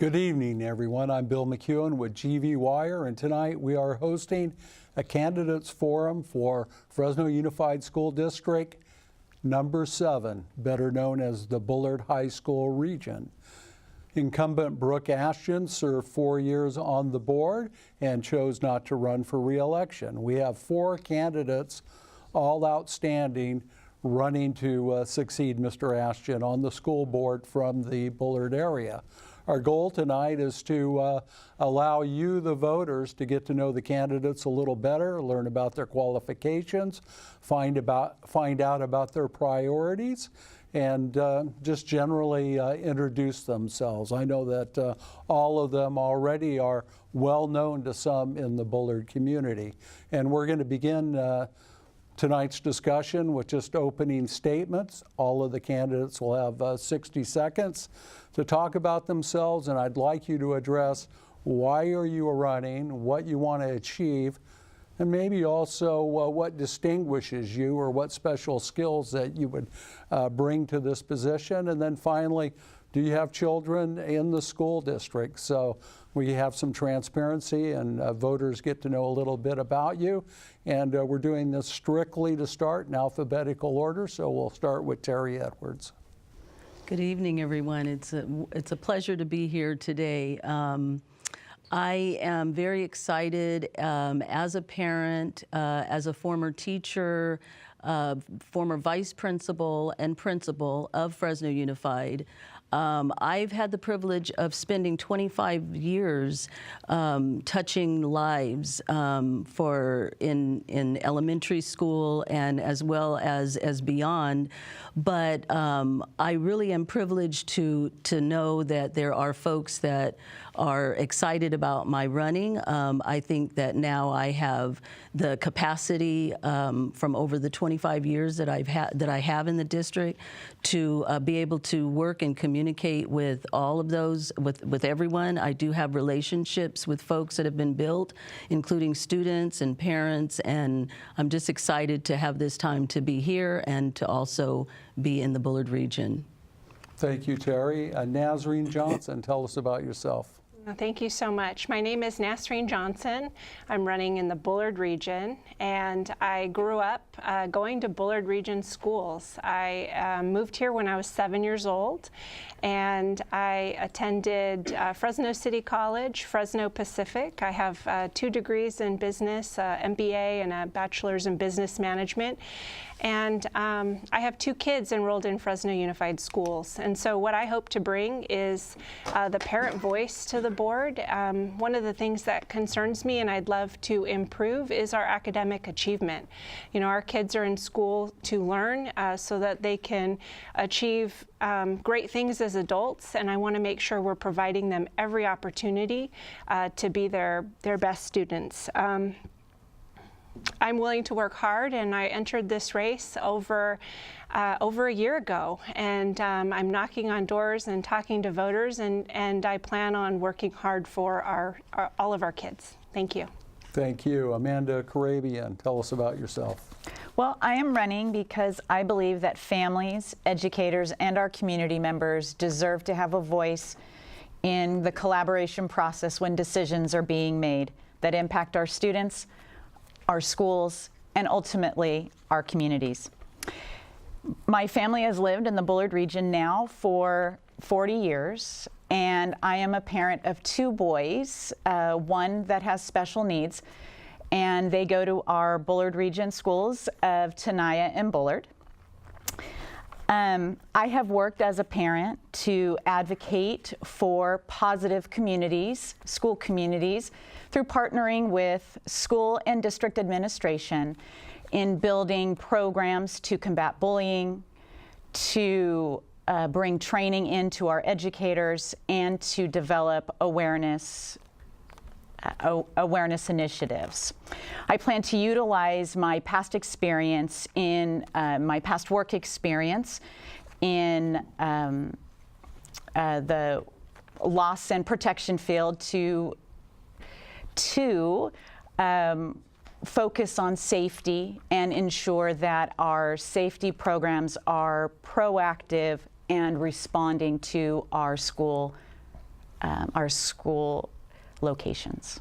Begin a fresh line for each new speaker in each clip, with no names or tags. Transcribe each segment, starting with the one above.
Good evening, everyone. I'm Bill McEwen with GV Wire, and tonight we are hosting a candidates forum for Fresno Unified School District number 7, better known as the Bullard High School region. Incumbent Brooke Ashjian served 4 years on the board and chose not to run for re-election. We have 4 candidates, all outstanding, running to succeed Mr. Ashjian on the school board from the Bullard area. Our goal tonight is to allow you, the voters, to get to know the candidates a little better, learn about their qualifications, find out about their priorities, and just generally introduce themselves. I know that all of them already are well known to some in the Bullard community. And we're going to begin tonight's discussion with just opening statements. All of the candidates will have 60 seconds to talk about themselves, and I'd like you to address why are you running, what you want to achieve, and maybe also what distinguishes you or what special skills that you would bring to this position. And then finally, do you have children in the school district? So we have some transparency and voters get to know a little bit about you. And we're doing this strictly to start in alphabetical order, so we'll start with Terry Edwards.
Good evening, everyone. It's a pleasure to be here today. I am very excited as a parent, as a former teacher, former vice principal and principal of Fresno Unified. I've had the privilege of spending 25 years touching lives in elementary school and as well as beyond. But I really am privileged to know that there are folks that are excited about my running. I think that now I have the capacity from over the 25 years that I have in the district to be able to work and communicate with all of those, with everyone. I do have relationships with folks that have been built, including students and parents, and I'm just excited to have this time to be here and to also be in the Bullard region.
Thank you, Terry. Nazreen Johnson, tell us about yourself.
Thank you so much. My name is Nazreen Johnson. I'm running in the Bullard region, and I grew up going to Bullard region schools. I moved here when I was 7 years old, and I attended Fresno City College, Fresno Pacific. I have 2 degrees in business, MBA and a bachelor's in business management. And I have 2 kids enrolled in Fresno Unified Schools. And so what I hope to bring is the parent voice to the board. One of the things that concerns me and I'd love to improve is our academic achievement. You know, our kids are in school to learn so that they can achieve great things as adults, and I want to make sure we're providing them every opportunity to be their best students. I'm willing to work hard, and I entered this race over a year ago, and I'm knocking on doors and talking to voters, and I plan on working hard for all of our kids. Thank you.
Thank you. Amanda Karabian, tell us about yourself.
Well, I am running because I believe that families, educators, and our community members deserve to have a voice in the collaboration process when decisions are being made that impact our students, our schools, and ultimately our communities. My family has lived in the Bullard region now for 40 years, and I am a parent of 2 boys, one that has special needs, and they go to our Bullard region schools of Tenaya and Bullard. I have worked as a parent to advocate for positive communities, school communities, through partnering with school and district administration in building programs to combat bullying, to bring training into our educators, and to develop awareness initiatives. I plan to utilize my past experience in my past work experience in the loss and protection field to focus on safety and ensure that our safety programs are proactive and responding to our school our school locations.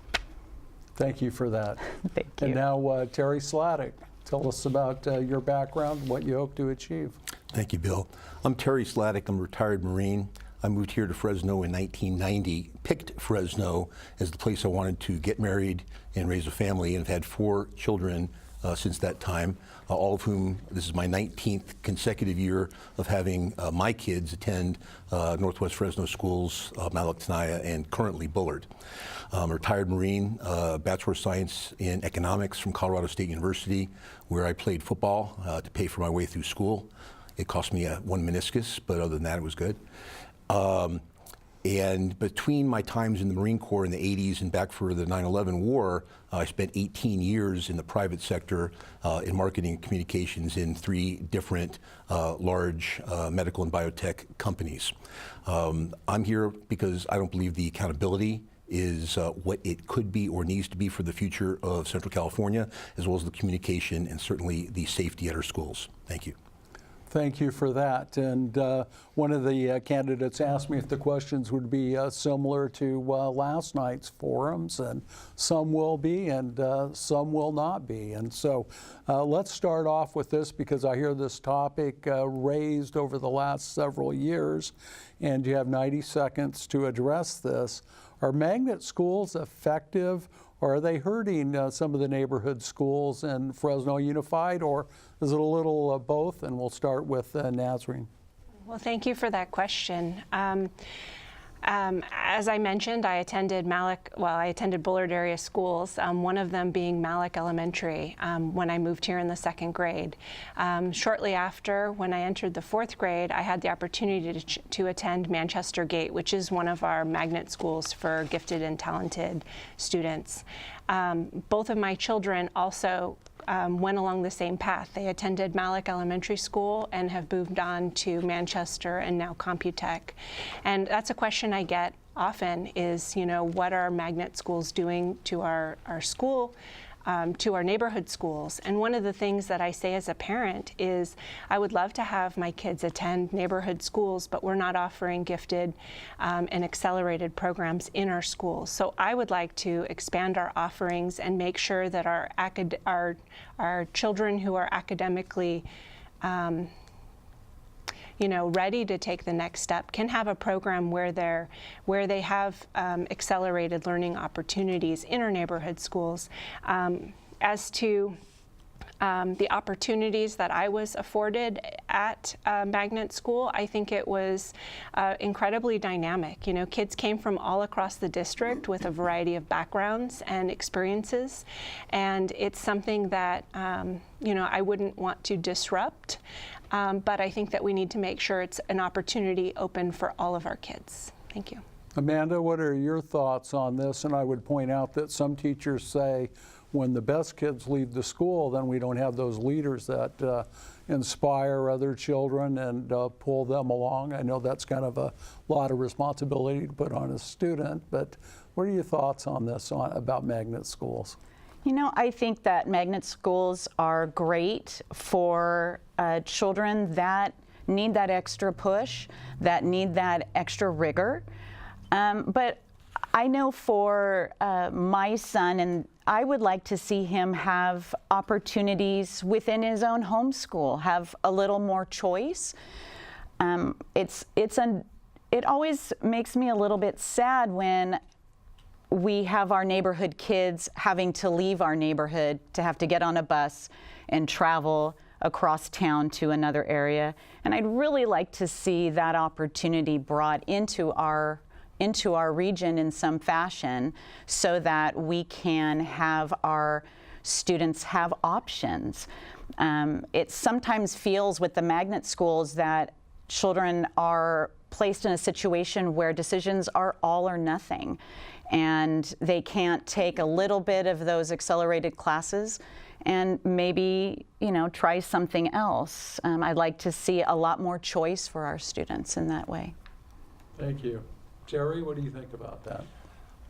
Thank you for that.
Thank you.
And now Terry Sladek, tell us about your background, what you hope to achieve.
Thank you, Bill. I'm Terry Sladek. I'm a retired Marine. I moved here to Fresno in 1990, picked Fresno as the place I wanted to get married and raise a family, and have had 4 children since that time, all of whom, this is my 19th consecutive year of having my kids attend Northwest Fresno schools, Malactnaya, and currently Bullard. I'm a retired Marine, Bachelor of Science in Economics from Colorado State University, where I played football to pay for my way through school. It cost me 1 meniscus, but other than that, it was good. And between my times in the Marine Corps in the 80s and back for the 9/11 war, I spent 18 years in the private sector in marketing and communications in 3 different large medical and biotech companies. I'm here because I don't believe the accountability is what it could be or needs to be for the future of Central California, as well as the communication and certainly the safety at our schools. Thank you.
Thank you for that. And one of the candidates asked me if the questions would be similar to last night's forums, and some will be and some will not be. And so let's start off with this, because I hear this topic raised over the last several years, and you have 90 seconds to address this. Are magnet schools effective, or are they hurting some of the neighborhood schools in Fresno Unified, or is it a little of both? And we'll start with Nazreen.
Well, thank you for that question. As I mentioned, I attended Bullard area schools, one of them being Malik Elementary, when I moved here in the 2nd grade. Shortly after, when I entered the 4th grade, I had the opportunity to attend Manchester Gate, which is one of our magnet schools for gifted and talented students. Both of my children also went along the same path. They attended Malik Elementary School and have moved on to Manchester and now Computech. And that's a question I get often is, what are magnet schools doing to our school, to our neighborhood schools? And one of the things that I say as a parent is I would love to have my kids attend neighborhood schools, but we're not offering gifted and accelerated programs in our schools. So I would like to expand our offerings and make sure that our children who are academically ready to take the next step can have a program where they have accelerated learning opportunities in our neighborhood schools. As to the opportunities that I was afforded at magnet school, I think it was incredibly dynamic. Kids came from all across the district with a variety of backgrounds and experiences, and it's something that I wouldn't want to disrupt. But I think that we need to make sure it's an opportunity open for all of our kids. Thank you.
Amanda, what are your thoughts on this? And I would point out that some teachers say when the best kids leave the school, then we don't have those leaders that inspire other children and pull them along. I know that's kind of a lot of responsibility to put on a student, but what are your thoughts on this, about magnet schools?
I think that magnet schools are great for children that need that extra push, that need that extra rigor. But I know for my son, and I would like to see him have opportunities within his own home school, have a little more choice. It always makes me a little bit sad when we have our neighborhood kids having to leave our neighborhood to have to get on a bus and travel across town to another area. And I'd really like to see that opportunity brought into our region in some fashion, so that we can have our students have options. It sometimes feels with the magnet schools that children are placed in a situation where decisions are all or nothing, and they can't take a little bit of those accelerated classes and maybe, try something else. I'd like to see a lot more choice for our students in that way.
Thank you. Jerry, what do you think about that?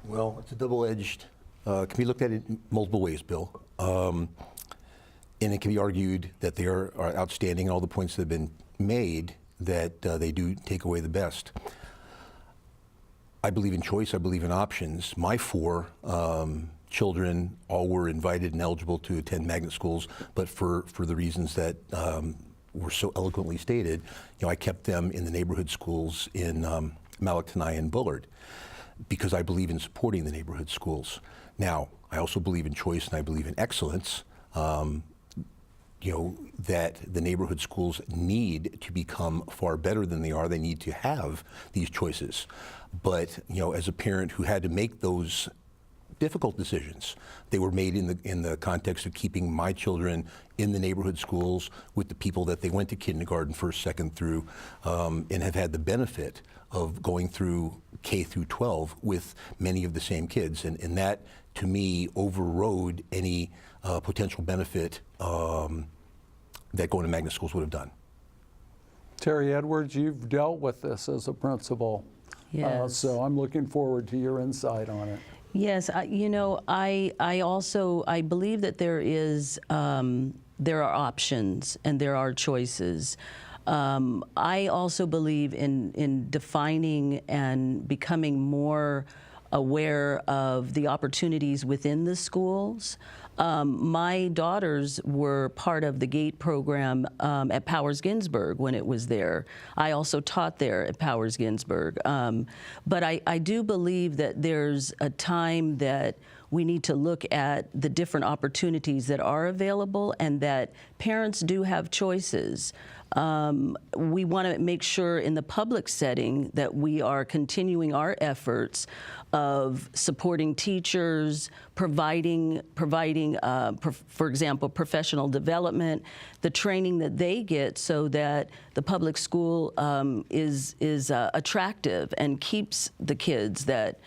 Well, it's a double-edged, can be looked at in multiple ways, Bill. And it can be argued that they are outstanding, and all the points that have been made, that they do take away the best. I believe in choice. I believe in options. My four children all were invited and eligible to attend magnet schools, but for the reasons that were so eloquently stated, I kept them in the neighborhood schools in Malactani and Bullard because I believe in supporting the neighborhood schools. Now, I also believe in choice and I believe in excellence. That the neighborhood schools need to become far better than they are. They need to have these choices. But, as a parent who had to make those difficult decisions, they were made in the context of keeping my children in the neighborhood schools with the people that they went to kindergarten, first, second through, and have had the benefit of going through K through 12 with many of the same kids. And that, to me, overrode any potential benefit that going to magnet schools would have done.
Terry Edwards, you've dealt with this as a principal.
Yes.
So I'm looking forward to your insight on it.
Yes, I also believe that there are options and there are choices. I also believe in defining and becoming more aware of the opportunities within the schools. My daughters were part of the GATE program at Powers Ginsburg when it was there. I also taught there at Powers Ginsburg. But I do believe that there's a time that we need to look at the different opportunities that are available and that parents do have choices. We want to make sure in the public setting that we are continuing our efforts of supporting teachers, providing, for example, professional development, the training that they get so that the public school is attractive and keeps the kids that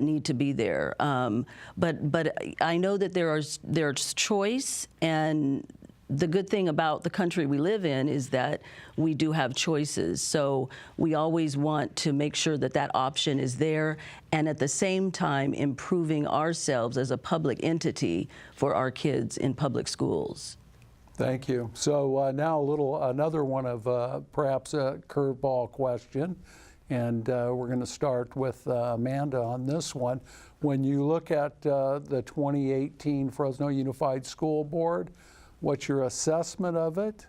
need to be there. But I know that there's choice, and the good thing about the country we live in is that we do have choices. So we always want to make sure that that option is there, and at the same time improving ourselves as a public entity for our kids in public schools.
Thank you. So now another one of perhaps a curveball question, and we're going to start with Amanda on this one. When you look at the 2018 Fresno Unified School Board, what's your assessment of it?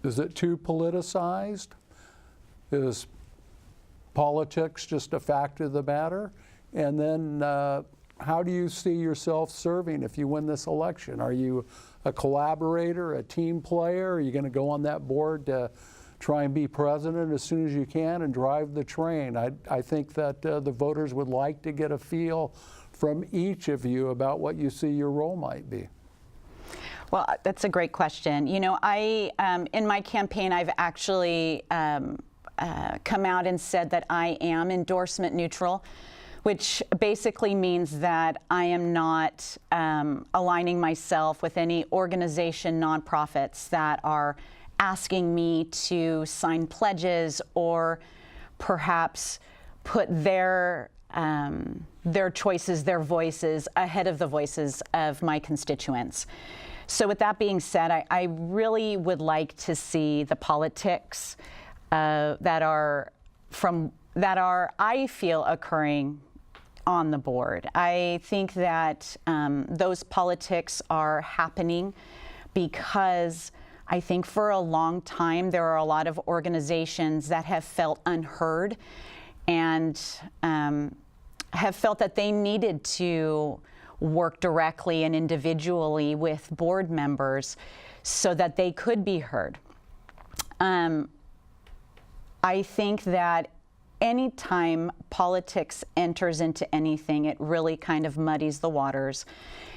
Is it too politicized? Is politics just a fact of the matter? And then how do you see yourself serving if you win this election? Are you a collaborator, a team player? Are you going to go on that board to try and be president as soon as you can and drive the train? I think that the voters would like to get a feel from each of you about what you see your role might be.
Well, that's a great question. I in my campaign, I've actually come out and said that I am endorsement neutral, which basically means that I am not aligning myself with any organization, nonprofits that are asking me to sign pledges or perhaps put their choices, their voices ahead of the voices of my constituents. So with that being said, I really would like to see the politics that are, I feel, occurring on the board. I think that those politics are happening because I think for a long time there are a lot of organizations that have felt unheard and have felt that they needed to work directly and individually with board members so that they could be heard. I think that anytime politics enters into anything, it really kind of muddies the waters.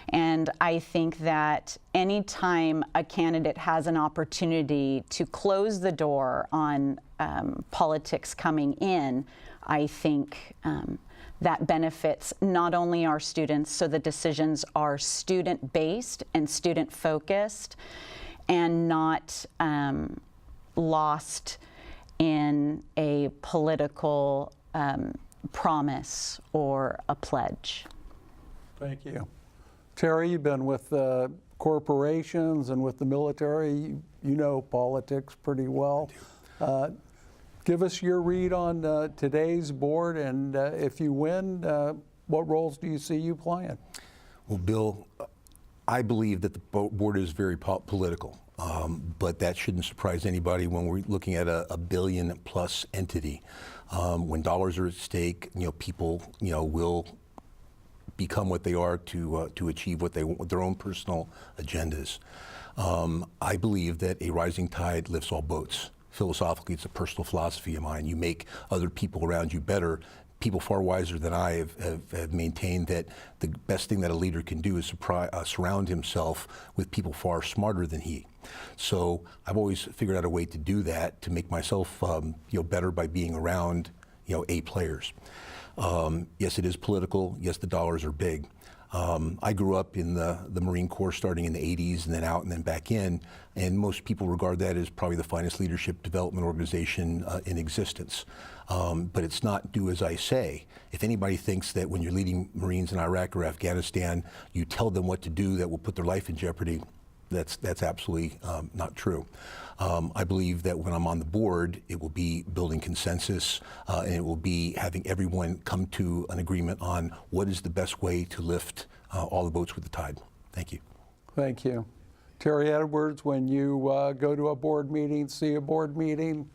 And I think that anytime a candidate has an opportunity to close the door on politics coming in, I think that benefits not only our students, so the decisions are student-based and student-focused and not lost in a political promise or a pledge.
Thank you. Terry, you've been with give Give us your read on today's board, and if you win, what roles do you see you playing?
Well, Bill, I believe that the board is very political, but that shouldn't surprise anybody when we're looking at a billion-plus entity. When dollars are at stake, people, will become what they are to achieve what they want, their own personal agendas. I believe that a rising tide lifts all boats. Philosophically, it's a personal philosophy of mine. You make other people around you better. People far wiser than I have maintained that the best thing that a leader can do is surround himself with people far smarter than he. So I've always figured out a way to do that, to make myself better by being around A players. Yes, it is political. Yes, the dollars are big. I grew up in the Marine Corps starting in the 80s and then out and then back in, and most people regard that as probably the finest leadership development organization in existence. But it's not do as I say. If anybody thinks that when you're leading Marines in Iraq or Afghanistan, you tell them what to do that will put their life in jeopardy, that's absolutely not true. I believe that when I'm on the board, it will be building consensus, and it will be having everyone come to an agreement on what is the best way to lift all the boats with the tide. Thank you.
Thank you. Terry Edwards, when you go to a board meeting, see a board meeting,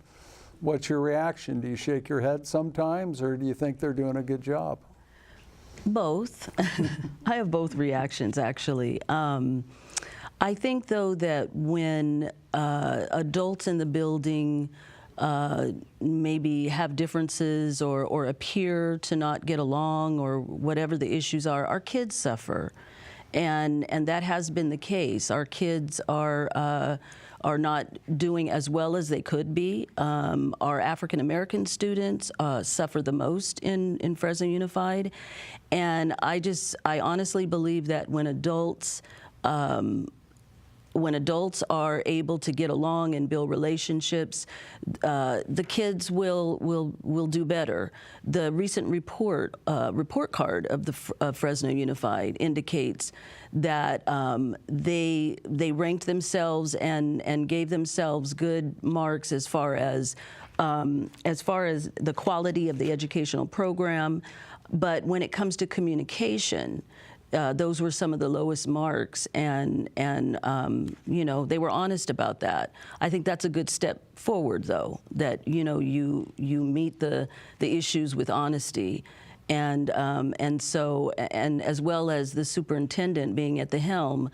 what's your reaction? Do you shake your head sometimes, or do you think they're doing a good job?
Both. I have both reactions, actually. I think, though, that when adults in the building maybe have differences or appear to not get along or whatever the issues are, our kids suffer. And that has been the case. Our kids are not doing as well as they could be. Our African American students suffer the most in Fresno Unified. And I honestly believe that when adults are able to get along and build relationships, the kids will do better. The recent report card of Fresno Unified indicates that they ranked themselves and gave themselves good marks as far as the quality of the educational program. But when it comes to communication, those were some of the lowest marks, and they were honest about that. I think that's a good step forward, though, that you meet the issues with honesty, and as well as the superintendent being at the helm,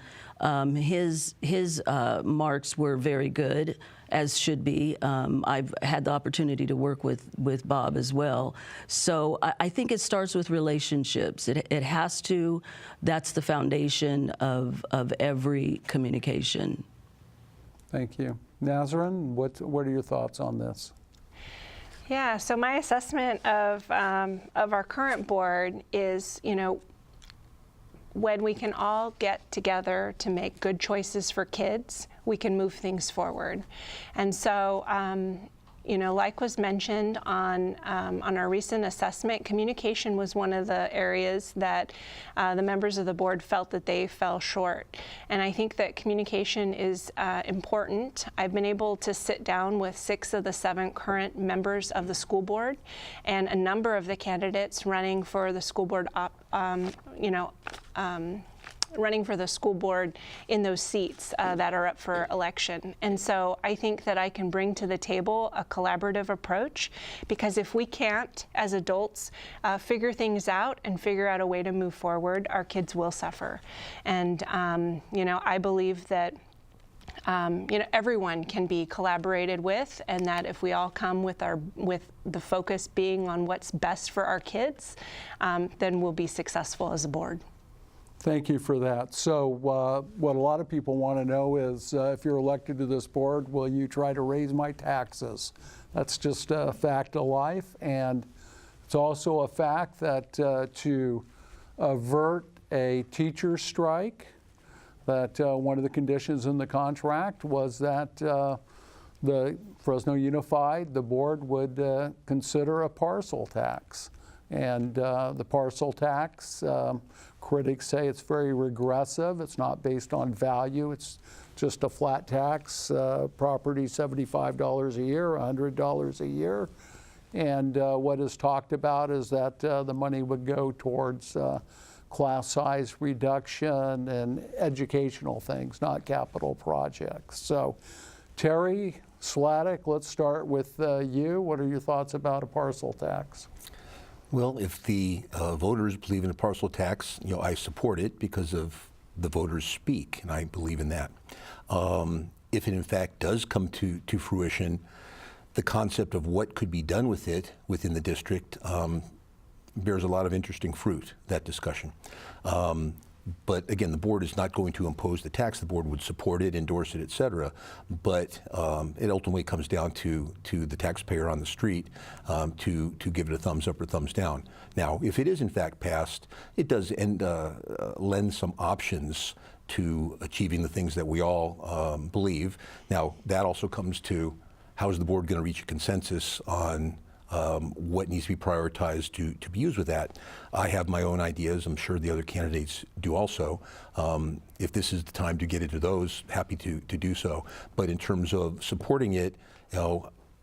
his marks were very good, as should be. I've had the opportunity to work with Bob as well. So I think it starts with relationships. It has to. That's the foundation of every communication.
Thank you. Nazarene, what are your thoughts on this?
Yeah, so my assessment of our current board is, when we can all get together to make good choices for kids, we can move things forward. And so, like was mentioned on our recent assessment, communication was one of the areas that the members of the board felt that they fell short. And I think that communication is important. I've been able to sit down with 6 of the 7 current members of the school board and a number of the candidates running for the school board running for the school board in those seats that are up for election. And so I think that I can bring to the table a collaborative approach, because if we can't, as adults, figure things out and figure out a way to move forward, our kids will suffer. And, I believe that everyone can be collaborated with, and that if we all come with the focus being on what's best for our kids, then we'll be successful as a board.
Thank you for that. So what a lot of people want to know is, if you're elected to this board, will you try to raise my taxes? That's just a fact of life, and it's also a fact that to avert a teacher strike, that one of the conditions in the contract was that the Fresno Unified, the board, would consider a parcel tax. And the parcel tax, critics say it's very regressive. It's not based on value. It's just a flat tax, property $75 a year, $100 a year. And what is talked about is that the money would go towards class size reduction and educational things, not capital projects. So Terry Sladek, let's start with you. What are your thoughts about a parcel tax?
Well, if the voters believe in a parcel tax, I support it because of the voters speak, and I believe in that. If it in fact does come to fruition, the concept of what could be done with it within the district bears a lot of interesting fruit, that discussion. But again, the board is not going to impose the tax. The board would support it, endorse it, et cetera. But it ultimately comes down to the taxpayer on the street to give it a thumbs up or thumbs down. Now, if it is in fact passed, it does lend some options to achieving the things that we all believe. Now, that also comes to how is the board going to reach a consensus on what needs to be prioritized to be used with that. I have my own ideas. I'm sure the other candidates do also. If this is the time to get into those, happy to do so. But in terms of supporting it,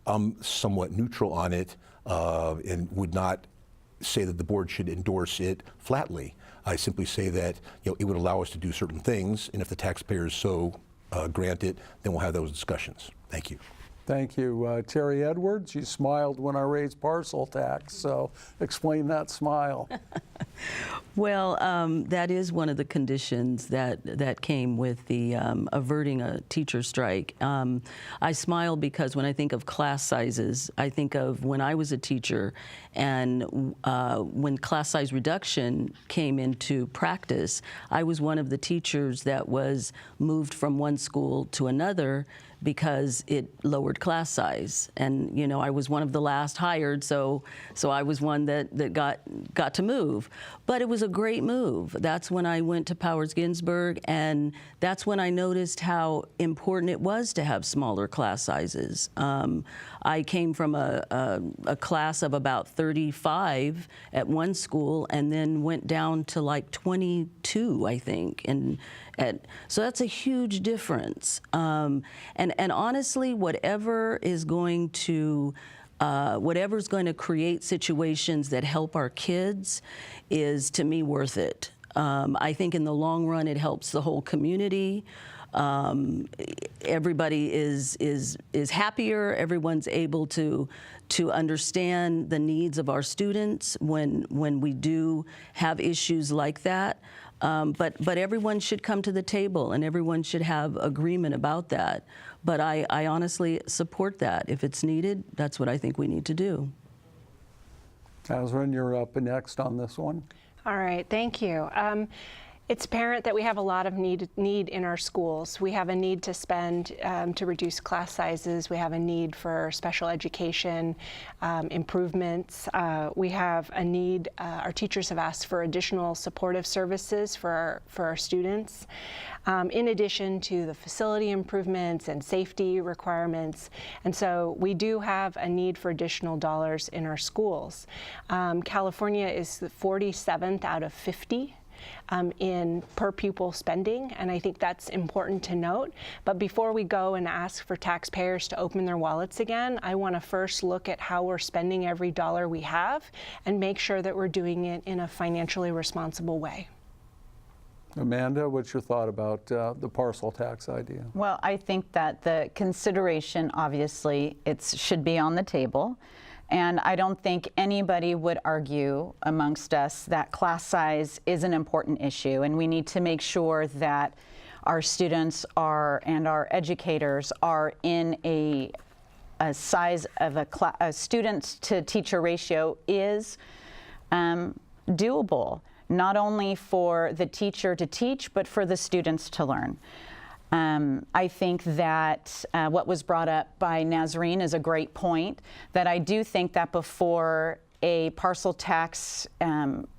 I'm somewhat neutral on it and would not say that the board should endorse it flatly. I simply say that it would allow us to do certain things, and if the taxpayers so grant it, then we'll have those discussions. Thank you.
Thank you. Terry Edwards, you smiled when I raised parcel tax, so explain that smile.
Well, that is one of the conditions that came with the averting a teacher strike. I smile because when I think of class sizes, I think of when I was a teacher and when class size reduction came into practice, I was one of the teachers that was moved from one school to another because it lowered class size. And I was one of the last hired, so I was one that got to move. But it was a great move. That's when I went to Powers Ginsburg, and that's when I noticed how important it was to have smaller class sizes. I came from a class of about 35 at one school and then went down to like 22, I think. So that's a huge difference. And honestly, whatever's going to create situations that help our kids is, to me, worth it. I think in the long run, it helps the whole community. Everybody is happier. Everyone's able to understand the needs of our students when we do have issues like that. But everyone should come to the table, and everyone should have agreement about that. But I honestly support that. If it's needed, that's what I think we need to do.
Azrin, you're up next on this one.
All right, thank you. It's apparent that we have a lot of need in our schools. We have a need to spend to reduce class sizes. We have a need for special education improvements. We have a need, our teachers have asked for additional supportive services for our students, in addition to the facility improvements and safety requirements. And so we do have a need for additional dollars in our schools. California is the 47th out of 50 in per pupil spending, and I think that's important to note. But before we go and ask for taxpayers to open their wallets again, I want to first look at how we're spending every dollar we have and make sure that we're doing it in a financially responsible way.
Amanda, what's your thought about the parcel tax idea?
Well, I think that the consideration, obviously, should be on the table. And I don't think anybody would argue amongst us that class size is an important issue, and we need to make sure that our students and our educators are in a size of a students to teacher ratio is doable, not only for the teacher to teach, but for the students to learn. I think that what was brought up by Nazreen is a great point, that I do think that before a parcel tax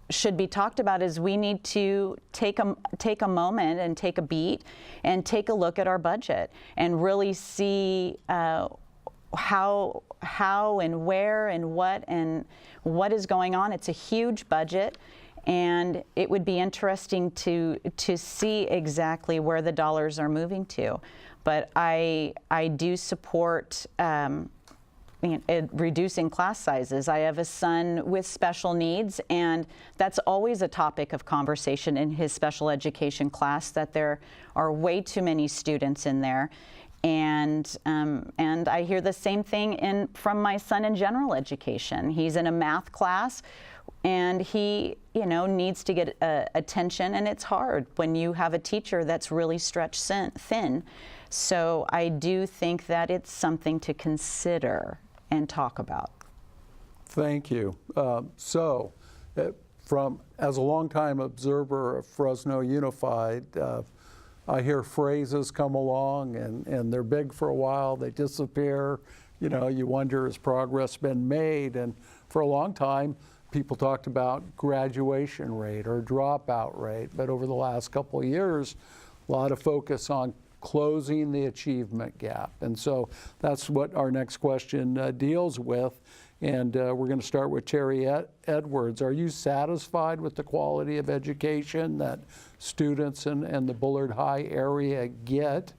should be talked about is we need to take a moment and take a beat and take a look at our budget and really see how and where and what is going on. It's a huge budget. And it would be interesting to see exactly where the dollars are moving to. But I do support reducing class sizes. I have a son with special needs, and that's always a topic of conversation in his special education class, that there are way too many students in there. And I hear the same thing from my son in general education. He's in a math class, and he, needs to get attention, and it's hard when you have a teacher that's really stretched thin. So I do think that it's something to consider and talk about.
Thank you. As a longtime observer of Fresno Unified, I hear phrases come along and they're big for a while, they disappear. You wonder, has progress been made? And for a long time, people talked about graduation rate or dropout rate. But over the last couple of years, a lot of focus on closing the achievement gap. And so that's what our next question deals with. And we're going to start with Terry Edwards. Are you satisfied with the quality of education that students in the Bullard High area get?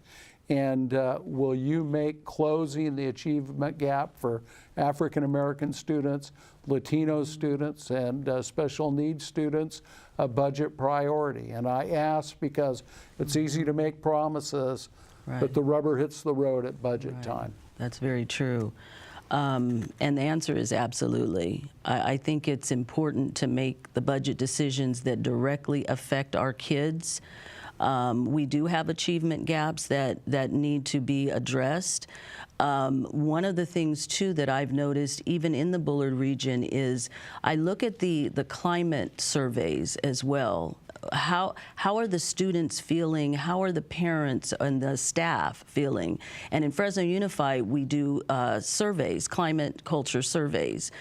And will you make closing the achievement gap for African American students, Latino students, and special needs students a budget priority? And I ask because it's easy to make promises, but the rubber hits the road at budget time.
That's very true. And the answer is absolutely. I think it's important to make the budget decisions that directly affect our kids. We do have achievement gaps that need to be addressed. One of the things, too, that I've noticed, even in the Bullard region, is I look at the climate surveys as well. How are the students feeling? How are the parents and the staff feeling? And in Fresno Unified, we do surveys, climate culture surveys.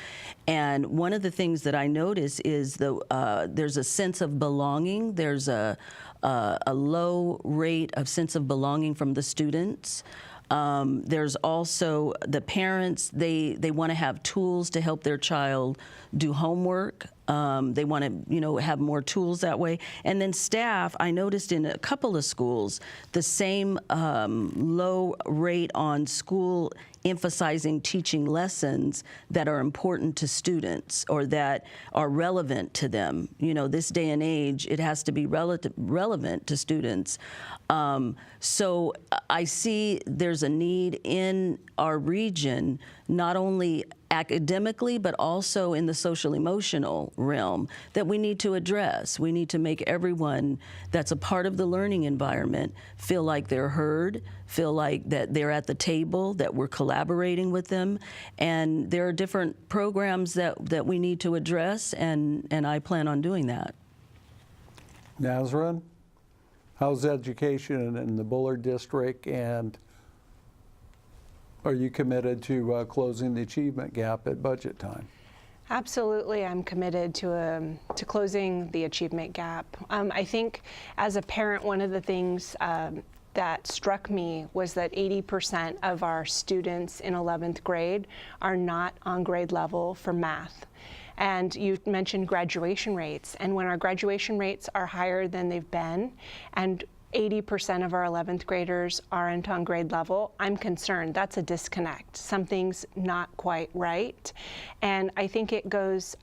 And one of the things that I notice is there's a sense of belonging. There's a low rate of sense of belonging from the students. There's also the parents, they want to have tools to help their child do homework. They want to, have more tools that way. And then staff, I noticed in a couple of schools, the same low rate on school emphasizing teaching lessons that are important to students or that are relevant to them. This day and age, it has to be relevant to students. So I see there's a need in our region, not only academically, but also in the social emotional realm that we need to address. We need to make everyone that's a part of the learning environment feel like they're heard, feel like that they're at the table, that we're collaborating with them. And there are different programs that we need to address, and I plan on doing that.
Nazarene, how's education in the Bullard district, and are you committed to closing the achievement gap at budget time?
Absolutely, I'm committed to closing the achievement gap. I think as a parent, one of the things that struck me was that 80% of our students in 11th grade are not on grade level for math. And you mentioned graduation rates, and when our graduation rates are higher than they've been, and 80% of our 11th graders aren't on grade level, I'm concerned. That's a disconnect. Something's not quite right. And I think it goes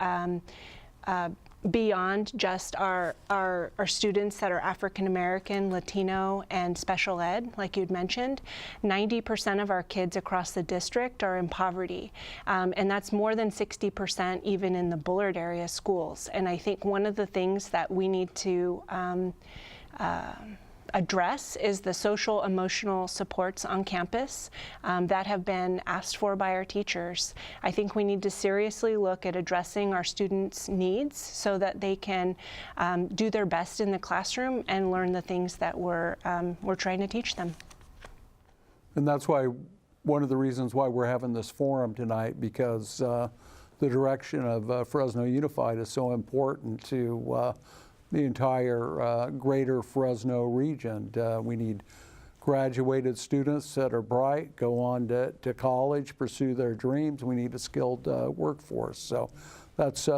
beyond just our students that are African American, Latino, and special ed, like you'd mentioned. 90% of our kids across the district are in poverty, and that's more than 60% even in the Bullard area schools. And I think one of the things that we need to address is the social emotional supports on campus that have been asked for by our teachers. I think we need to seriously look at addressing our students' needs so that they can do their best in the classroom and learn the things that we're trying to teach them.
And that's why one of the reasons why we're having this forum tonight, because the direction of Fresno Unified is so important to the entire greater Fresno region. We need graduated students that are bright, go on to college, pursue their dreams. We need a skilled workforce. So that's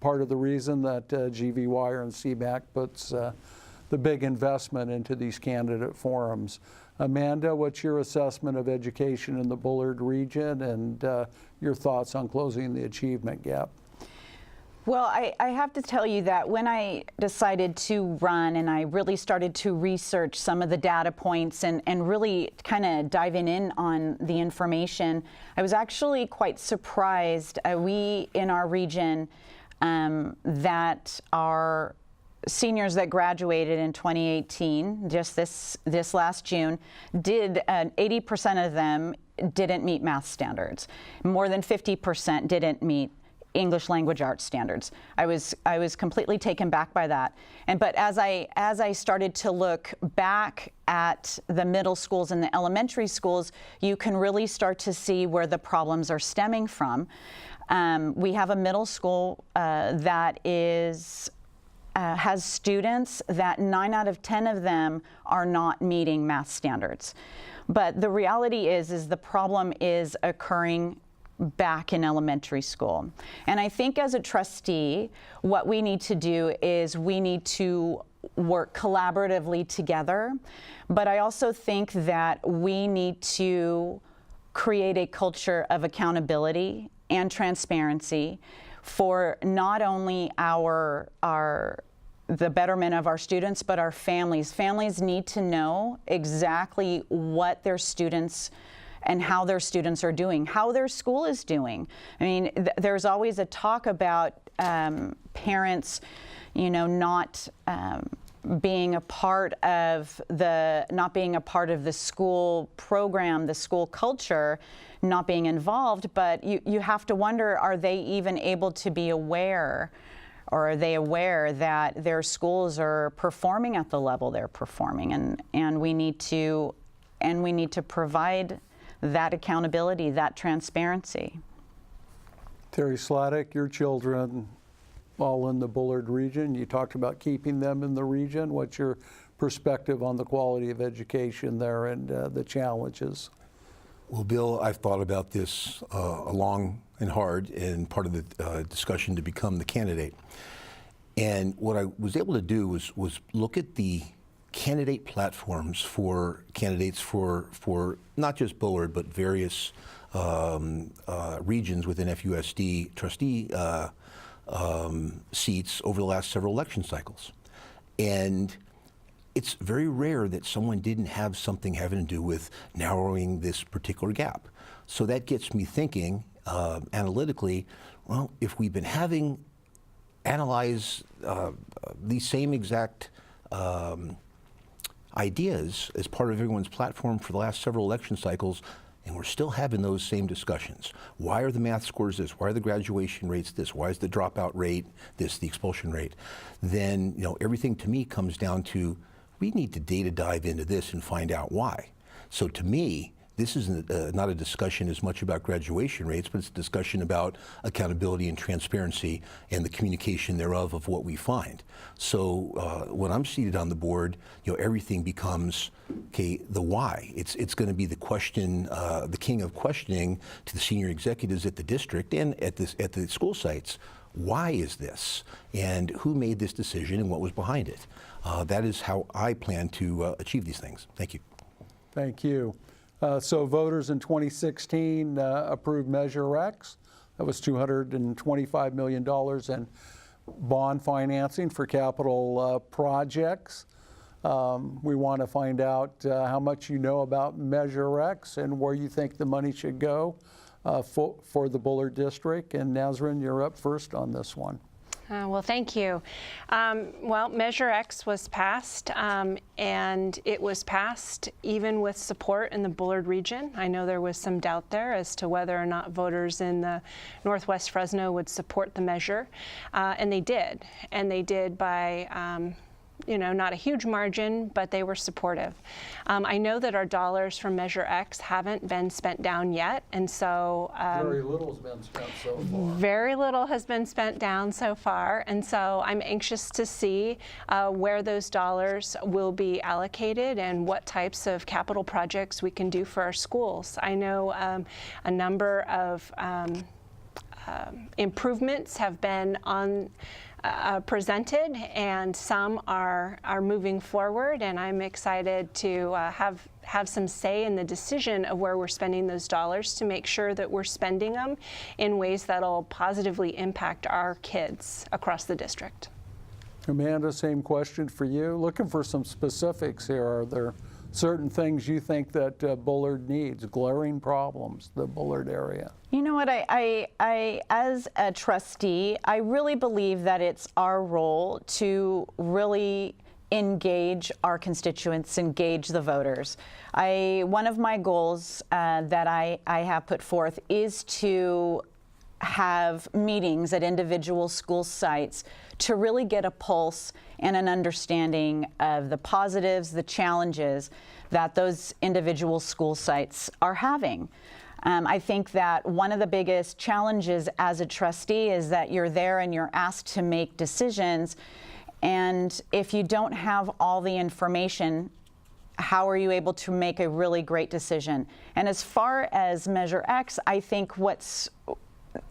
part of the reason that GV Wire and CMAC puts the big investment into these candidate forums. Amanda, what's your assessment of education in the Bullard region and your thoughts on closing the achievement gap?
Well, I have to tell you that when I decided to run and I really started to research some of the data points and really kind of diving in on the information, I was actually quite surprised. We in our region that our seniors that graduated in 2018, just this last June, 80% of them didn't meet math standards. More than 50% didn't meet English language arts standards. I was completely taken back by that. But as I started to look back at the middle schools and the elementary schools, you can really start to see where the problems are stemming from. We have a middle school that has students that 9 out of 10 of them are not meeting math standards. But the reality is the problem is occurring back in elementary school. And I think as a trustee, what we need to do is we need to work collaboratively together. But I also think that we need to create a culture of accountability and transparency for not only the betterment of our students, but our families. Families need to know exactly what their students and how their students are doing, how their school is doing. I mean, there's always a talk about parents, not being a part of the school program, the school culture, not being involved. But you have to wonder, are they even able to be aware, or are they aware that their schools are performing at the level they're performing? And we need to provide that accountability, that transparency.
Terry Sladek, your children all in the Bullard region. You talked about keeping them in the region. What's your perspective on the quality of education there and the challenges?
Well, Bill, I've thought about this long and hard, and part of the discussion to become the candidate. And what I was able to do was look at the candidate platforms for candidates for not just Bullard, but various regions within FUSD trustee seats over the last several election cycles. And it's very rare that someone didn't have something having to do with narrowing this particular gap. So that gets me thinking analytically, well, if we've been analyze these same exact ideas as part of everyone's platform for the last several election cycles, and we're still having those same discussions. Why are the math scores this? Why are the graduation rates this? Why is the dropout rate this, the expulsion rate? Then, everything to me comes down to, we need to data dive into this and find out why. So to me, this is not a discussion as much about graduation rates, but it's a discussion about accountability and transparency and the communication thereof of what we find. So when I'm seated on the board, everything becomes, okay, the why. It's going to be the question, the king of questioning to the senior executives at the district and at the school sites. Why is this? And who made this decision and what was behind it? That is how I plan to achieve these things. Thank you.
Thank you. So voters in 2016 approved Measure X. That was $225 million in bond financing for capital projects. We want to find out how much you know about Measure X and where you think the money should go for the Bullard District. And Nazrin, you're up first on this one.
Well, thank you. Well, Measure X was passed, and it was passed even with support in the Bullard region. I know there was some doubt there as to whether or not voters in the Northwest Fresno would support the measure, and they did. And they did by not a huge margin, but they were supportive. I know that our dollars from Measure X haven't been spent down yet, and so
very little has been spent so far.
Very little has been spent down so far, and so I'm anxious to see where those dollars will be allocated and what types of capital projects we can do for our schools. I know a number of improvements have been presented, and some are moving forward, and I'm excited to have some say in the decision of where we're spending those dollars to make sure that we're spending them in ways that'll positively impact our kids across the district.
Amanda, same question for you. Looking for some specifics here. Are there certain things you think that Bullard needs, glaring problems, the Bullard area?
You know what, I as a trustee, I really believe that it's our role to really engage our constituents, engage the voters. One of my goals that I have put forth is to have meetings at individual school sites to really get a pulse and an understanding of the positives, the challenges that those individual school sites are having. I think that one of the biggest challenges as a trustee is that you're there and you're asked to make decisions, and if you don't have all the information, how are you able to make a really great decision? And as far as Measure X, I think what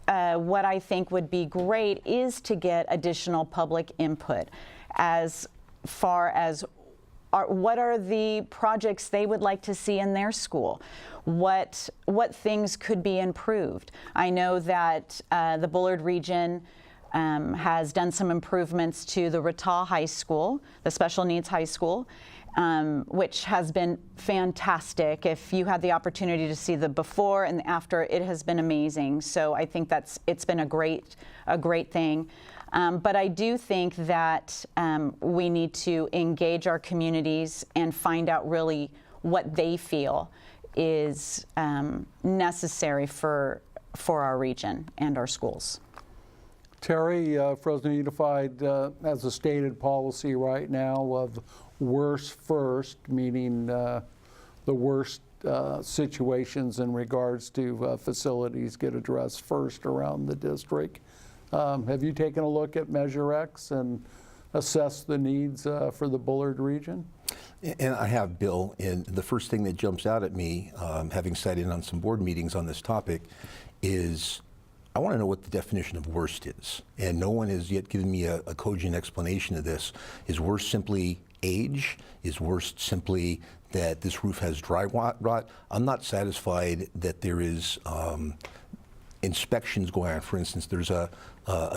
I think would be great is to get additional public input as far as what are the projects they would like to see in their school? What things could be improved? I know that the Bullard region has done some improvements to the Rataw High School, the special needs high school, which has been fantastic. If you had the opportunity to see the before and the after, it has been amazing. So I think it's been a great thing. But I do think that we need to engage our communities and find out really what they feel is necessary for our region and our schools.
Terry, Fresno Unified has a stated policy right now of worst first, meaning the worst situations in regards to facilities get addressed first around the district. Have you taken a look at Measure X and assessed the needs for the Bullard region?
And I have, Bill, and the first thing that jumps out at me, having sat in on some board meetings on this topic, is I want to know what the definition of worst is. And no one has yet given me a cogent explanation of this. Is worst simply age? Is worst simply that this roof has dry rot? I'm not satisfied that there is inspections going on. For instance, there's a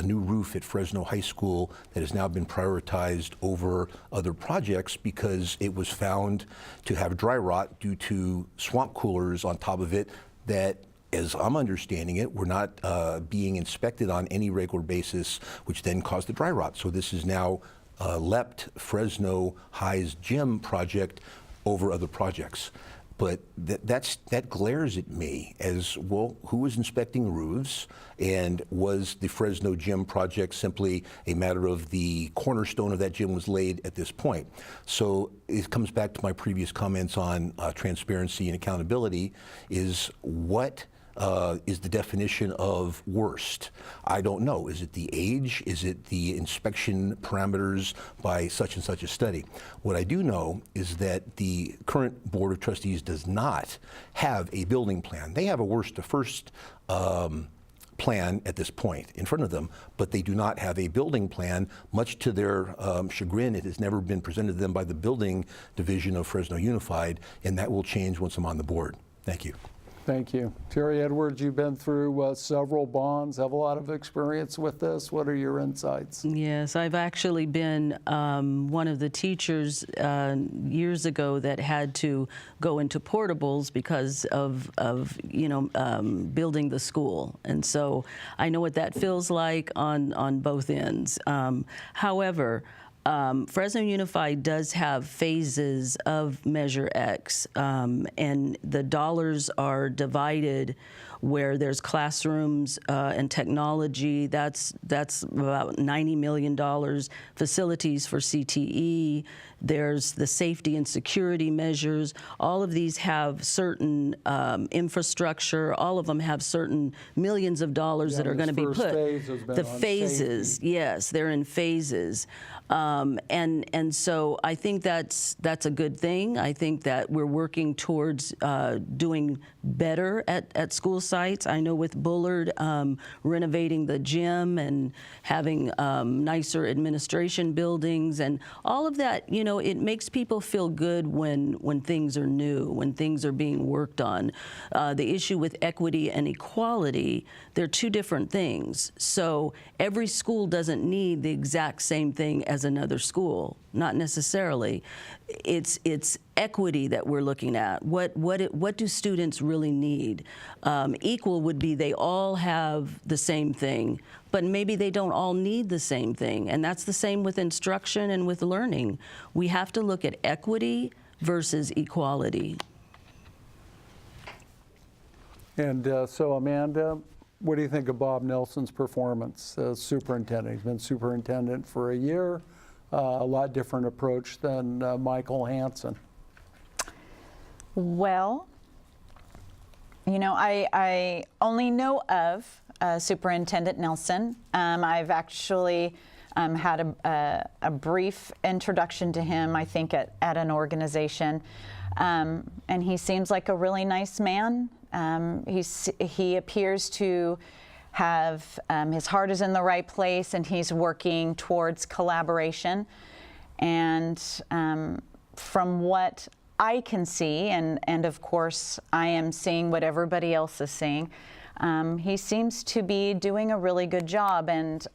new roof at Fresno High School that has now been prioritized over other projects because it was found to have dry rot due to swamp coolers on top of it that, as I'm understanding it, were not being inspected on any regular basis, which then caused the dry rot. So this is now leapt Fresno High's gym project over other projects. But that glares at me as, well, who was inspecting roofs, and was the Fresno gym project simply a matter of the cornerstone of that gym was laid at this point? So it comes back to my previous comments on transparency and accountability, is what is the definition of worst? I don't know. Is it the age? Is it the inspection parameters by such and such a study? What I do know is that the current Board of Trustees does not have a building plan. They have a worst to first plan at this point in front of them, but they do not have a building plan. Much to their chagrin, it has never been presented to them by the building division of Fresno Unified, and that will change once I'm on the board. Thank you.
Thank you. Terry Edwards, you've been through several bonds, have a lot of experience with this. What are your insights?
Yes, I've actually been one of the teachers years ago that had to go into portables because of building the school. And so I know what that feels like on both ends. However, Fresno Unified does have phases of Measure X, and the dollars are divided where there's classrooms and technology. That's about $90 million. Facilities for CTE. There's the safety and security measures. All of these have certain infrastructure. All of them have certain millions of dollars that are going to be put.
Phase has been
the
on
phases,
safety.
yes, they're in phases. And so I think that's a good thing. I think that we're working towards doing better at school sites. I know with Bullard, renovating the gym and having nicer administration buildings and all of that, you know, it makes people feel good when things are new, when things are being worked on. The issue with equity and equality, they're two different things. So every school doesn't need the exact same thing as another school, not necessarily. It's equity that we're looking at. What do students really need? Equal would be they all have the same thing, but maybe they don't all need the same thing. And that's the same with instruction and with learning. We have to look at equity versus equality.
And so, Amanda, what do you think of Bob Nelson's performance as superintendent? He's been superintendent for a year, a lot different approach than Michael Hansen.
Well, you know, I only know of Superintendent Nelson. I've actually had a brief introduction to him, I think, at an organization. And he seems like a really nice man. He appears to have his heart is in the right place, and he's working towards collaboration. And from what I can see, and of course I am seeing what everybody else is seeing, he seems to be doing a really good job, and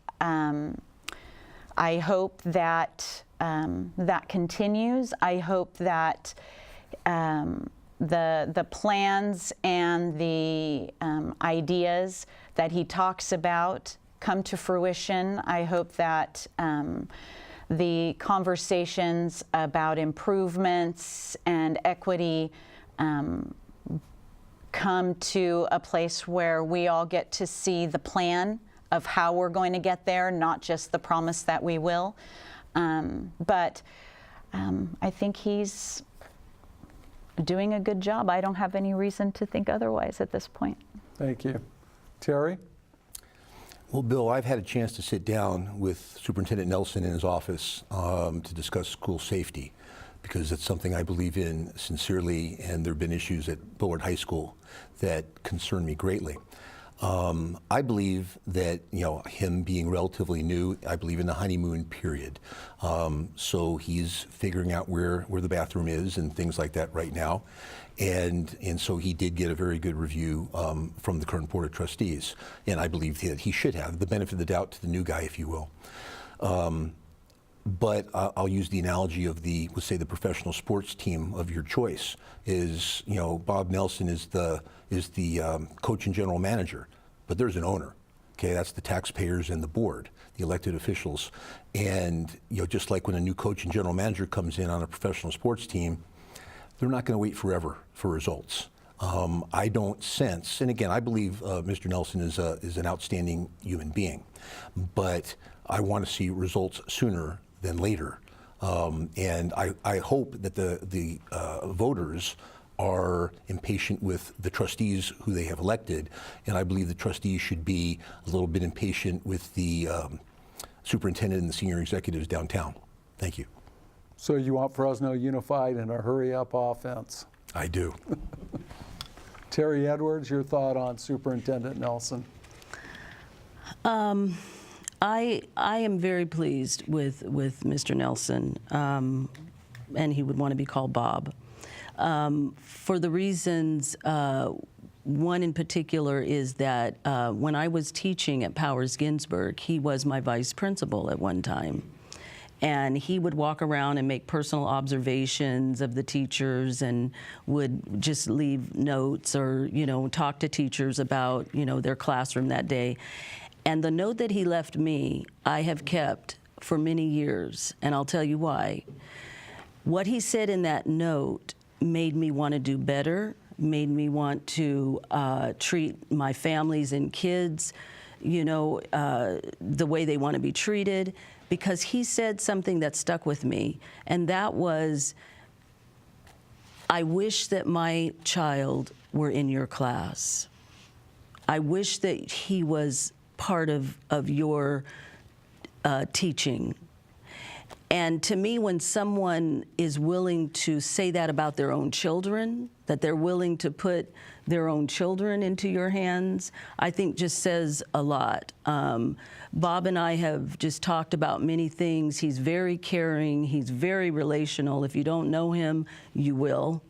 I hope that that continues. I hope that the plans and the ideas that he talks about come to fruition. I hope that the conversations about improvements and equity come to a place where we all get to see the plan of how we're going to get there, not just the promise that we will. But I think he's doing a good job. I don't have any reason to think otherwise at this point.
Thank you. Terry?
Well, Bill, I've had a chance to sit down with Superintendent Nelson in his office to discuss school safety, because it's something I believe in sincerely, and there have been issues at Bullard High School that concern me greatly. I believe that, you know, him being relatively new, I believe in the honeymoon period. So he's figuring out where the bathroom is and things like that right now. And so he did get a very good review from the current Board of Trustees. And I believe that he should have the benefit of the doubt to the new guy, if you will. But I'll use the analogy of let's say the professional sports team of your choice is, you know, Bob Nelson is the coach and general manager, but there's an owner. Okay, that's the taxpayers and the board, the elected officials. And, you know, just like when a new coach and general manager comes in on a professional sports team, they're not going to wait forever for results. I don't sense, and again, I believe Mr. Nelson is an outstanding human being, but I want to see results sooner than later. And I hope that the voters are impatient with the trustees who they have elected, and I believe the trustees should be a little bit impatient with the superintendent and the senior executives downtown. Thank you.
So you want Fresno Unified in a hurry-up offense?
I do.
Terry Edwards, your thought on Superintendent Nelson?
I am very pleased with Mr. Nelson, and he would want to be called Bob. For the reasons, one in particular is that when I was teaching at Powers Ginsburg, he was my vice principal at one time. And he would walk around and make personal observations of the teachers and would just leave notes or, you know, talk to teachers about, you know, their classroom that day. And the note that he left me, I have kept for many years, and I'll tell you why. What he said in that note made me want to do better, made me want to treat my families and kids, you know, the way they want to be treated, because he said something that stuck with me, and that was, I wish that my child were in your class. I wish that he was part of your teaching. And to me, when someone is willing to say that about their own children, that they're willing to put their own children into your hands, I think just says a lot. Bob and I have just talked about many things. He's very caring. He's very relational. If you don't know him, you will,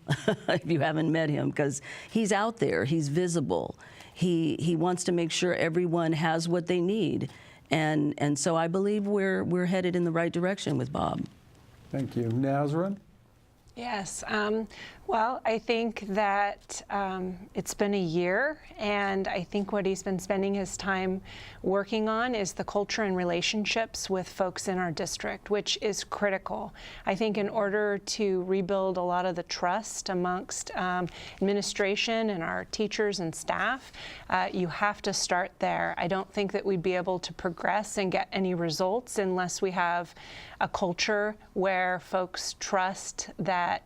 if you haven't met him, because he's out there. He's visible. He wants to make sure everyone has what they need. And so I believe we're headed in the right direction with Bob.
Thank you. Nazarene?
Yes. Well, I think that it's been a year, and I think what he's been spending his time working on is the culture and relationships with folks in our district, which is critical. I think in order to rebuild a lot of the trust amongst administration and our teachers and staff, you have to start there. I don't think that we'd be able to progress and get any results unless we have a culture where folks trust that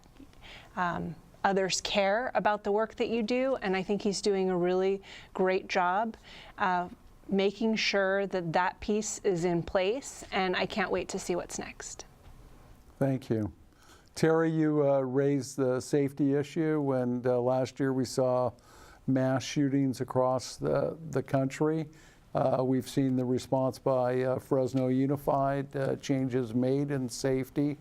others care about the work that you do, and I think he's doing a really great job making sure that that piece is in place, and I can't wait to see what's next.
Thank you. Terry, you raised the safety issue, and last year we saw mass shootings across the country. We've seen the response by Fresno Unified, changes made in safety.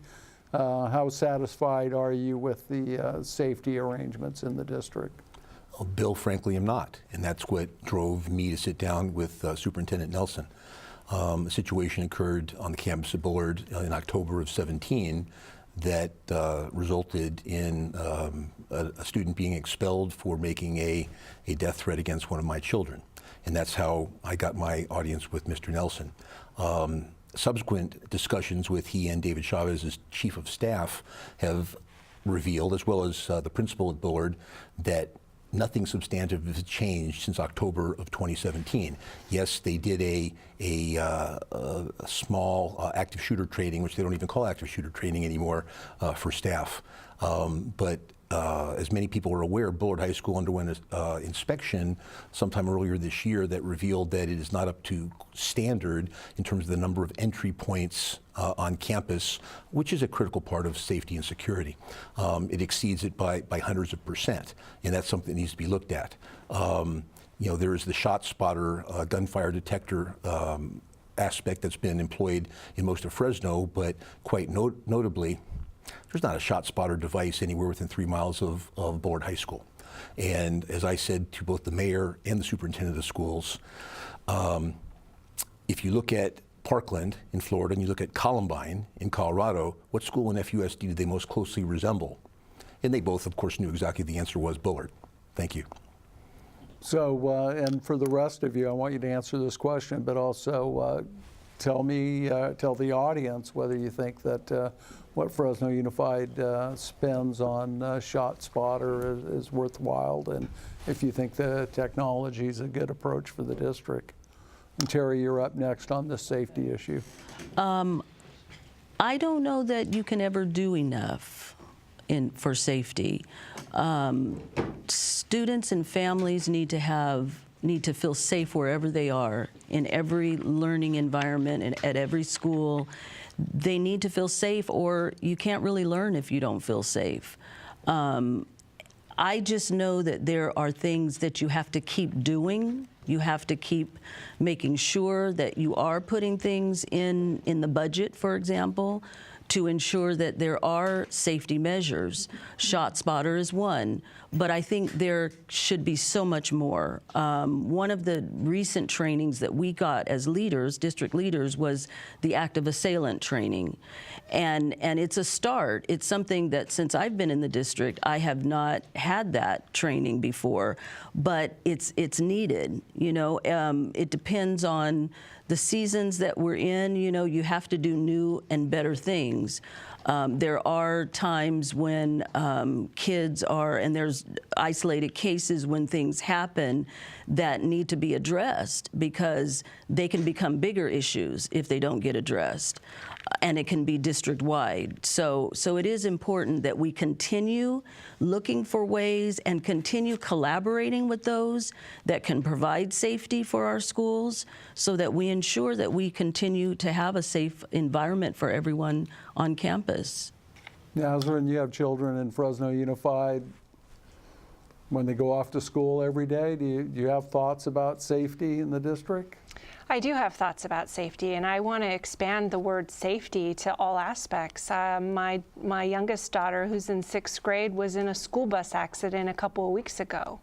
How satisfied are you with the safety arrangements in the district?
Well, Bill, frankly, I'm not. And that's what drove me to sit down with Superintendent Nelson. A situation occurred on the campus of Bullard in October of 17 that resulted in a student being expelled for making a death threat against one of my children. And that's how I got my audience with Mr. Nelson. Subsequent discussions with he and David Chavez as chief of staff have revealed, as well as the principal at Bullard, that nothing substantive has changed since October of 2017. Yes, they did a small active shooter training, which they don't even call active shooter training anymore, for staff. But as many people are aware, Bullard High School underwent an inspection sometime earlier this year that revealed that it is not up to standard in terms of the number of entry points on campus, which is a critical part of safety and security. It exceeds it by hundreds of %, and that's something that needs to be looked at. You know, there is the shot spotter gunfire detector aspect that's been employed in most of Fresno, but quite notably, there's not a shot spotter device anywhere within 3 miles of Bullard High School. And as I said to both the mayor and the superintendent of the schools, if you look at Parkland in Florida and you look at Columbine in Colorado, what school in FUSD do they most closely resemble? And they both, of course, knew exactly the answer was Bullard. Thank you.
So, and for the rest of you, I want you to answer this question, but also tell the audience whether you think that what Fresno Unified spends on Shot Spotter is worthwhile, and if you think the technology is a good approach for the district. And Terry, you're up next on this safety issue.
I don't know that you can ever do enough for safety. Students and families need to feel safe wherever they are, in every learning environment and at every school. They need to feel safe, or you can't really learn if you don't feel safe. I just know that there are things that you have to keep doing. You have to keep making sure that you are putting things in the budget, for example, to ensure that there are safety measures. Shot spotter is one, but I think there should be so much more. One of the recent trainings that we got as leaders, district leaders, was the active assailant training. And it's a start. It's something that since I've been in the district, I have not had that training before, but it's needed. You know, it depends on the seasons that we're in. You know, you have to do new and better things. There are times when kids are, and there's isolated cases when things happen that need to be addressed because they can become bigger issues if they don't get addressed. And it can be district-wide. So it is important that we continue looking for ways and continue collaborating with those that can provide safety for our schools so that we ensure that we continue to have a safe environment for everyone on campus.
Nazarene, you have children in Fresno Unified. When they go off to school every day, do you have thoughts about safety in the district?
I do have thoughts about safety, and I want to expand the word safety to all aspects. My youngest daughter, who's in 6th grade, was in a school bus accident a couple of weeks ago.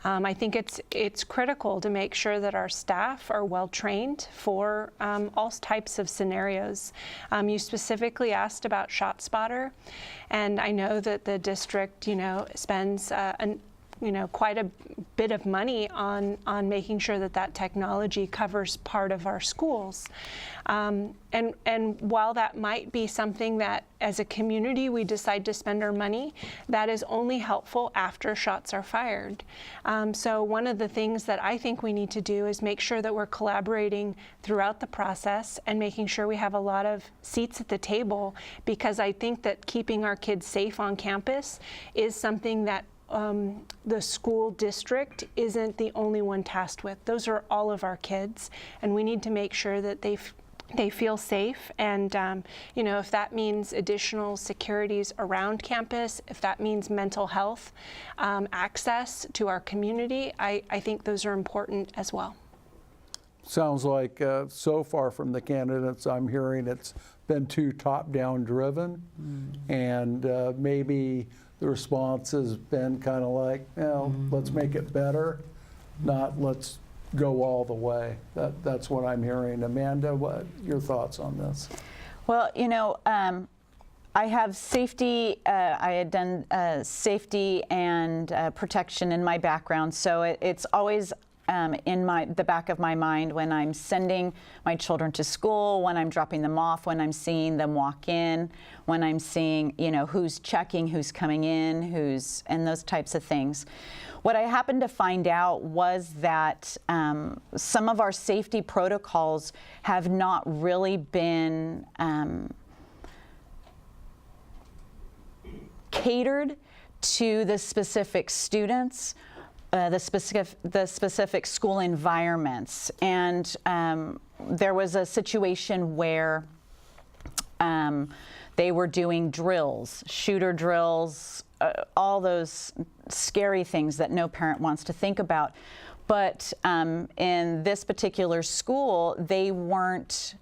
I think it's critical to make sure that our staff are well trained for all types of scenarios. You specifically asked about ShotSpotter, and I know that the district, spends quite a bit of money on making sure that that technology covers part of our schools. And while that might be something that as a community we decide to spend our money, that is only helpful after shots are fired. So one of the things that I think we need to do is make sure that we're collaborating throughout the process and making sure we have a lot of seats at the table, because I think that keeping our kids safe on campus is something that the school district isn't the only one tasked with. Those are all of our kids, and we need to make sure that they feel safe. And if that means additional securities around campus, if that means mental health access to our community, I think those are important as well.
Sounds like so far from the candidates I'm hearing it's been too top-down driven, and maybe the response has been kind of like, let's make it better, not let's go all the way. That's what I'm hearing. Amanda, what are your thoughts on this?
Well, I have safety, I had done safety and protection in my background, so it's always in the back of my mind when I'm sending my children to school, when I'm dropping them off, when I'm seeing them walk in, when I'm seeing, who's checking, who's coming in, and those types of things. What I happened to find out was that some of our safety protocols have not really been catered to the specific students, the specific school environments. And there was a situation where they were doing drills, shooter drills, all those scary things that no parent wants to think about. But in this particular school, they weren't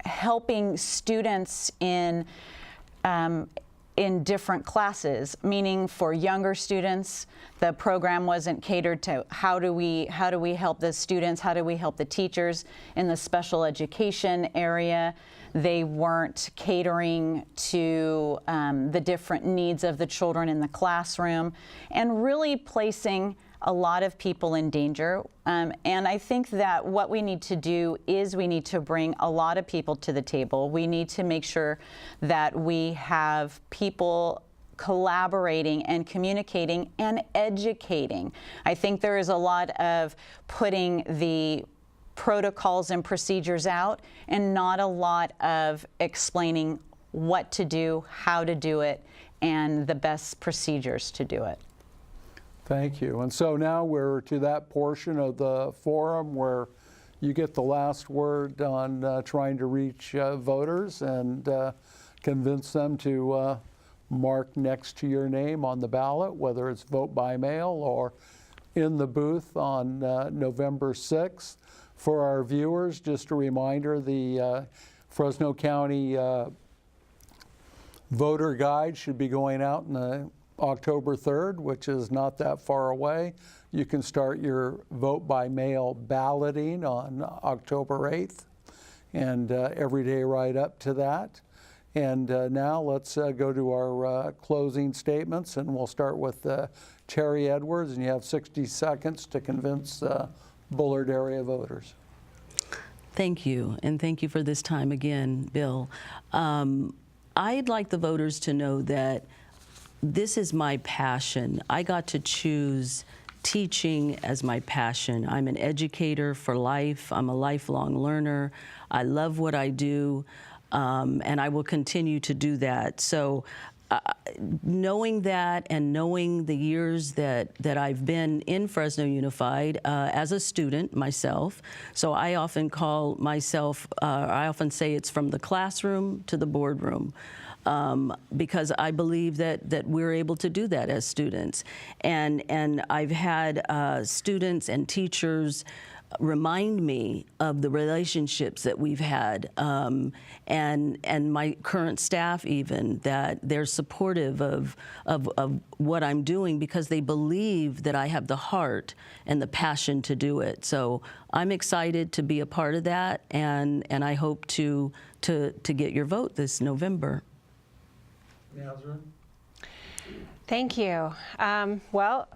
helping students in different classes, meaning for younger students, the program wasn't catered to how do we help the students, how do we help the teachers. In the special education area, they weren't catering to the different needs of the children in the classroom, and really placing a lot of people in danger. And I think that what we need to do is we need to bring a lot of people to the table. We need to make sure that we have people collaborating and communicating and educating. I think there is a lot of putting the protocols and procedures out and not a lot of explaining what to do, how to do it, and the best procedures to do it.
Thank you. And so now we're to that portion of the forum where you get the last word on trying to reach voters and convince them to mark next to your name on the ballot, whether it's vote by mail or in the booth on November 6th. For our viewers, just a reminder, the Fresno County voter guide should be going out on October 3rd, which is not that far away. You can start your vote by mail balloting on October 8th and every day right up to that. And now let's go to our closing statements, and we'll start with Terry Edwards, and you have 60 seconds to convince Bullard area voters.
I'd like the voters to know that this is my passion. I got to choose teaching as my passion. I'm an educator for life. I'm a lifelong learner. I love what I do, and I will continue to do that. So knowing that and knowing the years that I've been in Fresno Unified as a student myself, so I often call myself, I often say it's from the classroom to the boardroom. Because I believe that we're able to do that as students. And I've had students and teachers remind me of the relationships that we've had, and my current staff even, that they're supportive of what I'm doing because they believe that I have the heart and the passion to do it. So I'm excited to be a part of that, and I hope to get your vote this November.
Thank you. Well,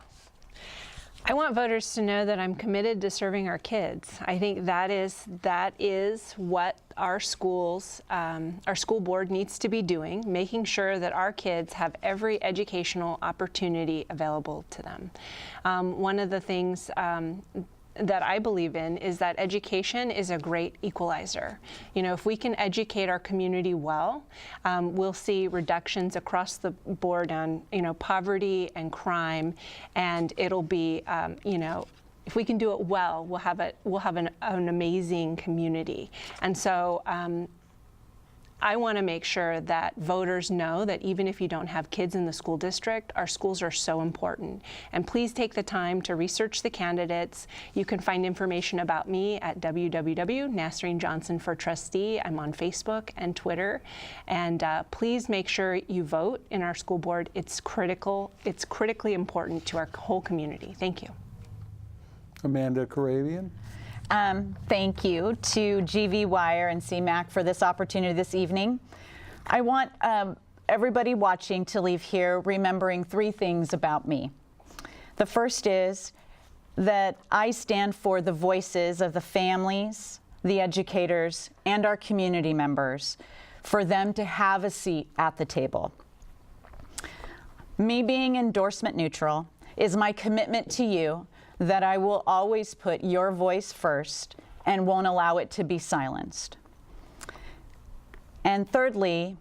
I want voters to know that I'm committed to serving our kids. I think that is what our schools, our school board needs to be doing, making sure that our kids have every educational opportunity available to them. One of the things that I believe in is that education is a great equalizer. You know, if we can educate our community well, we'll see reductions across the board on, you know, poverty and crime, and it'll be, you know, if we can do it well, we'll have an amazing community. And so I want to make sure that voters know that even if you don't have kids in the school district, our schools are so important. And please take the time to research the candidates. You can find information about me at www.nasreenjohnsonfortrustee. I'm on Facebook and Twitter. And please make sure you vote in our school board. It's critical. It's critically important to our whole community. Thank you.
Amanda Karabian.
Thank you to GV Wire and CMAC for this opportunity this evening. I want everybody watching to leave here remembering three things about me. The first is that I stand for the voices of the families, the educators, and our community members, for them to have a seat at the table. Me being endorsement neutral is my commitment to you that I will always put your voice first and won't allow it to be silenced. And thirdly,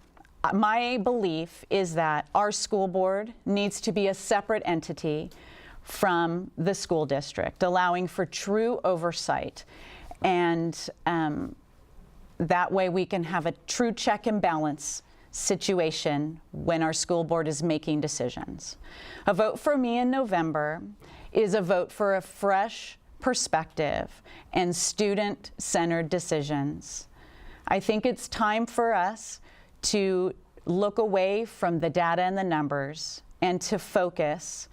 my belief is that our school board needs to be a separate entity from the school district, allowing for true oversight. And that way we can have a true check and balance situation when our school board is making decisions. A vote for me in November is a vote for a fresh perspective and student-centered decisions. I think it's time for us to look away from the data and the numbers and to focus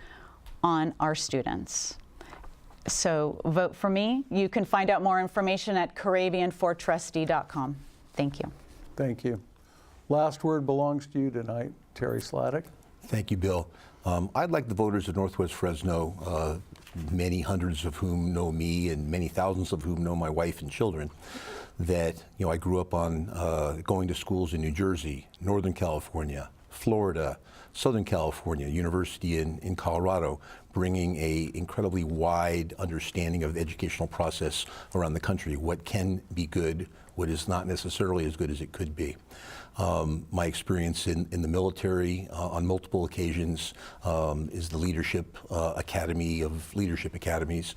on our students. So vote for me. You can find out more information at karabianfortrustee.com. Thank you.
Thank you. Last word belongs to you tonight, Terry Sladek.
Thank you, Bill. I'd like the voters of Northwest Fresno, many hundreds of whom know me and many thousands of whom know my wife and children, that, you know, I grew up on going to schools in New Jersey, Northern California, Florida, Southern California, university in Colorado, bringing a incredibly wide understanding of the educational process around the country, what can be good, what is not necessarily as good as it could be. My experience in the military on multiple occasions is the Leadership Academy of Leadership Academies,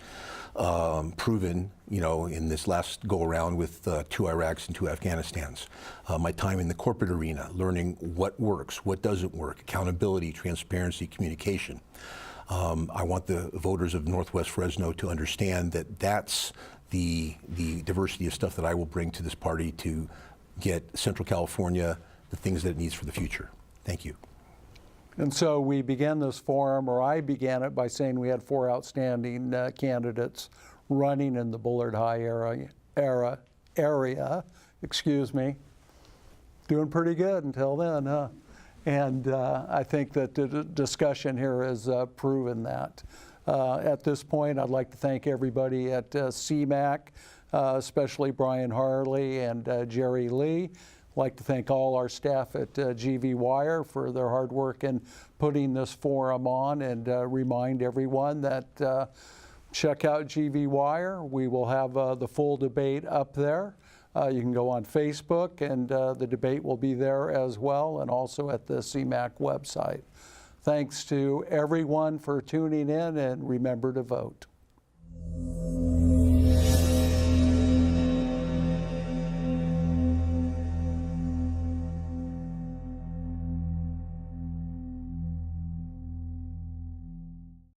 proven, you know, in this last go-around with 2 Iraqs and 2 Afghanistans. My time in the corporate arena, learning what works, what doesn't work, accountability, transparency, communication. I want the voters of Northwest Fresno to understand that that's the diversity of stuff that I will bring to this party to get Central California the things that it needs for the future. Thank you.
And so we began this forum, or I began it by saying we had 4 outstanding candidates running in the Bullard High area. Excuse me. Doing pretty good until then, huh? And I think that the discussion here has proven that. At this point, I'd like to thank everybody at CMAC, especially Brian Harley and Jerry Lee. I'd like to thank all our staff at GV Wire for their hard work in putting this forum on, and remind everyone that check out GV Wire. We will have the full debate up there. You can go on Facebook, and the debate will be there as well, and also at the CMAC website. Thanks to everyone for tuning in, and remember to vote.